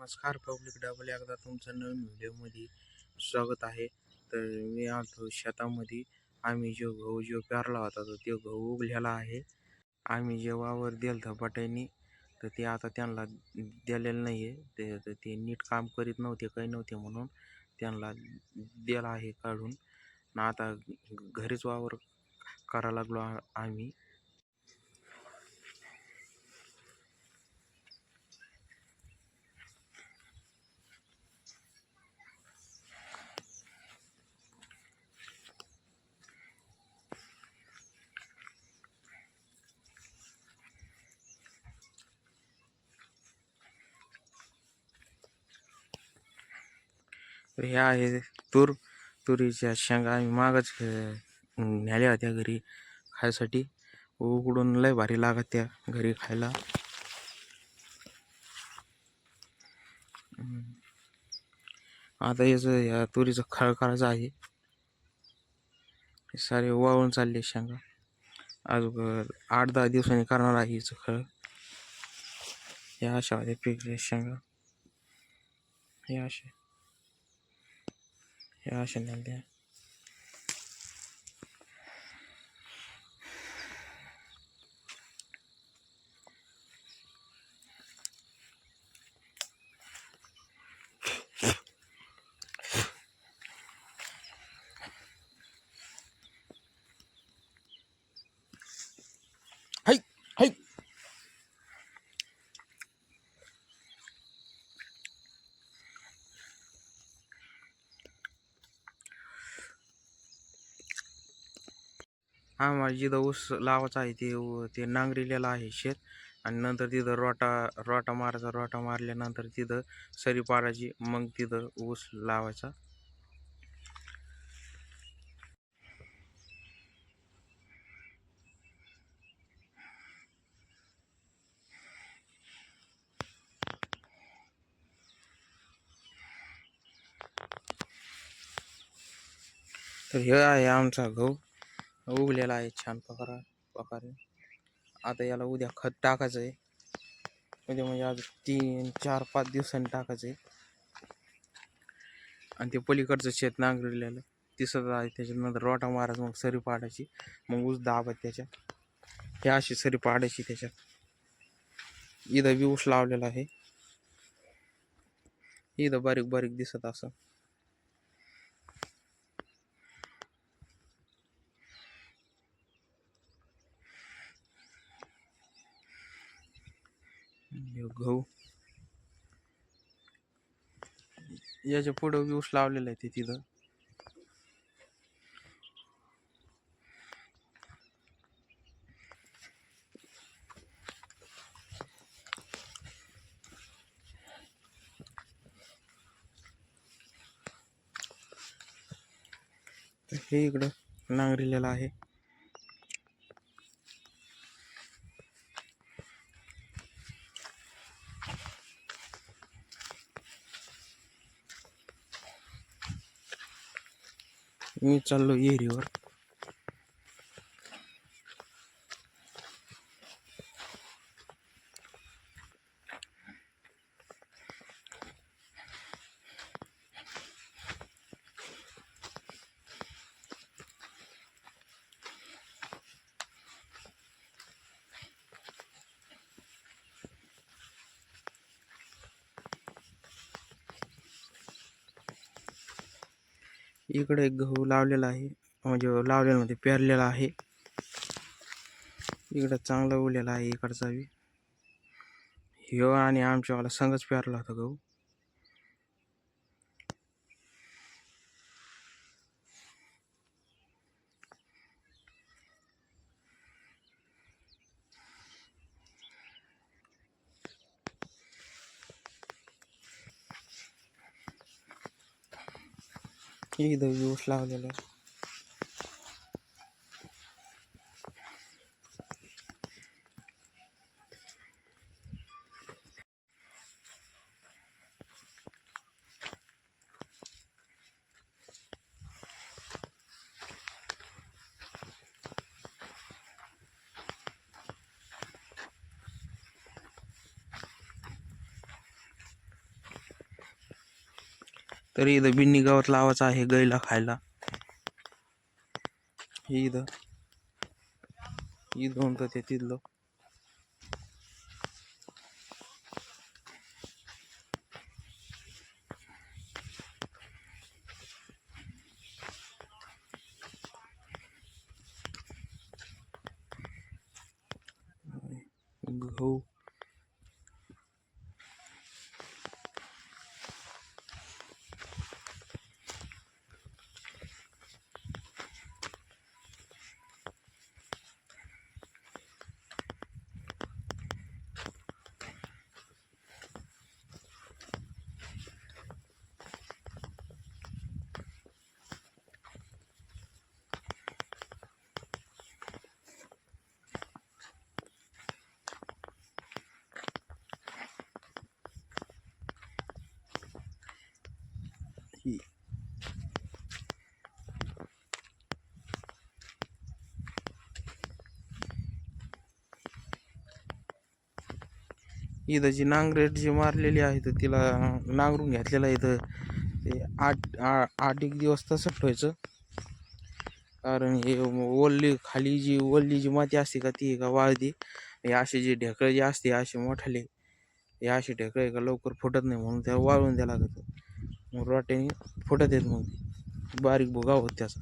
नमस्कार public double एकदा तुमचं नवीन व्हिडिओमध्ये स्वागत आहे. तर मी आलो शेतामध्ये. आम्ही जो पेरला होता तर तो गहू उगलेला आहे. आम्ही जे वावर दिलं धपाट्यानी तर ते आता त्यांना दिलेलं नाही आहे. ते नीट काम करीत नव्हते काही नव्हते म्हणून त्यांना दिला आहे काढून. ना आता घरीच वावर करायला लागलो आम्ही. तर ह्या आहे तुरीच्या शेंगा आम्ही मागच न्याल्या होत्या घरी खायसाठी. उकडून लय भारी लागत त्या घरी खायला. आता याचं या तुरीचं खळ करायचं आहे. सारे वाळून चालले शेंगा. अजून 8-10 दिवसांनी करणार आहे हिचं खळ. या अशा होत्या पिकल्या शेंगा. या अशा न्याल्या. हाय हाय आम्हाला जिथं ऊस लावायचा आहे ते नांगरिलेलं आहे शेत. आणि नंतर तिथं रोटा मारायचा. रोटा मारल्यानंतर तिथं सरी पाडायची. मग तिथं ऊस लावायचा. तर हे आहे आमचा गहू उगलेला आहे छान प्रकारे. आता याला उद्या खत टाकायचं आहे. उद्या म्हणजे आज 3-4-5 दिवसांनी टाकायचं आहे. आणि ते पलीकडचं शेत नांगरलेलं दिसत आहे. त्याच्यानंतर रोटा मारायचा. मग सरी पाडायची. मग ऊस दाबायचा त्याच्यात. हे अशी सरी पाडायची त्याच्यात. इथं बी ऊस लावलेला आहे. इथं बारीक बारीक दिसत असं. गहू याच्या पुढं बी ऊस लावलेला आहे ते तिथं. हे इकडं नांगरलेलं आहे. मी चाललो एरीवर. इकडे एक गहू लावलेला आहे. म्हणजे लावलेला म्हणजे पेरलेला आहे. इकडं चांगला उगलेला आहे. इकडचा बी ह्यो आणि आमच्यावाला संगच पेरला होता गहू. इथं बी ऊस लावलेला आहे. तरी इथं बिन्नी गावात लावायचं आहे गाईला खायला. हे इथं म्हणतात ते तिथलं. गहू ही इथं जी नांगरेट जी मारलेली आहे तर तिला नांगरून घेतलेलं आहे. इथं ते आठ एक दिवस तसं ठेवायचं. कारण हे खाली जी ओल्ली जी माती असते का ती का वाळती. हे असे जे ढेकळं जे असते असे मोठाले हे असे ढेकळे का लवकर फुटत नाही म्हणून त्याला वाळून द्यावं लागतं. मग रोट्याने फुटत येत मग बारीक भुगा होत त्याचा.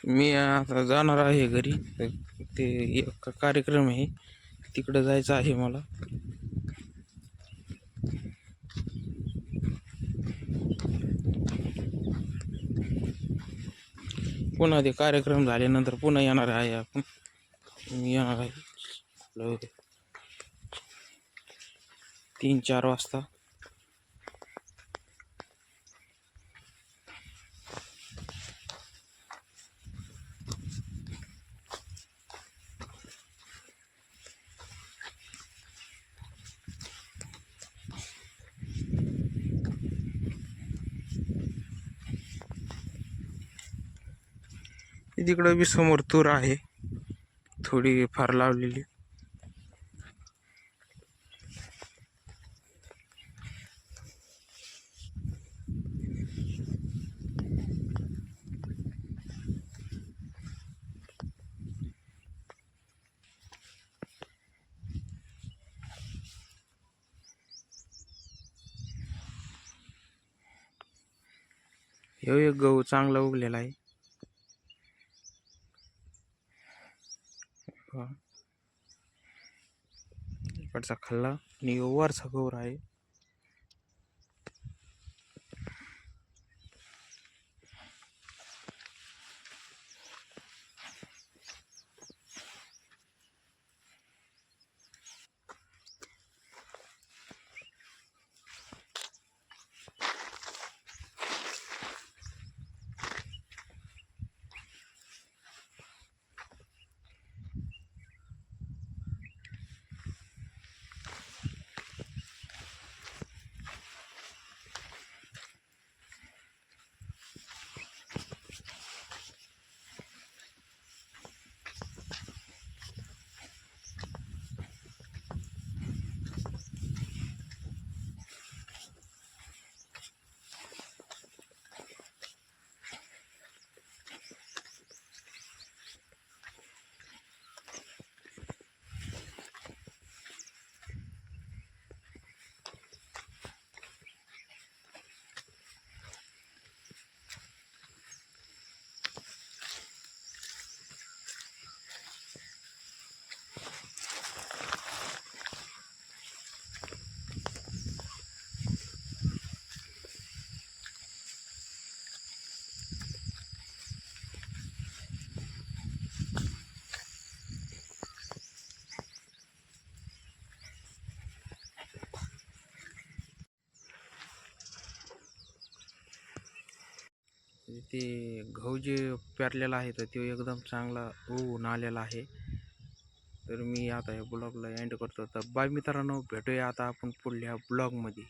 मी आता जाणार आहे घरी. ते एक कार्यक्रम आहे तिकडं जायचं आहे मला. पुन्हा ते कार्यक्रम झाल्यानंतर पुन्हा येणार आहे आपण. मी येणार आहे 3-4 वाजता. तिकडं बी समोर तूर आहे थोडी फार लावलेली. हे एक गहू चांगला उगलेला आहे. इकडचा खाल्ला आणि वरचा गौर आहे. ते गहू जे पेरलेला आहे तर तो एकदम चांगला उगवून आलेला आहे. तर मी आता या ब्लॉगला एंड करतो. तर बाय मित्रांनो, भेटूया आता आपण पुढल्या ब्लॉगमध्ये.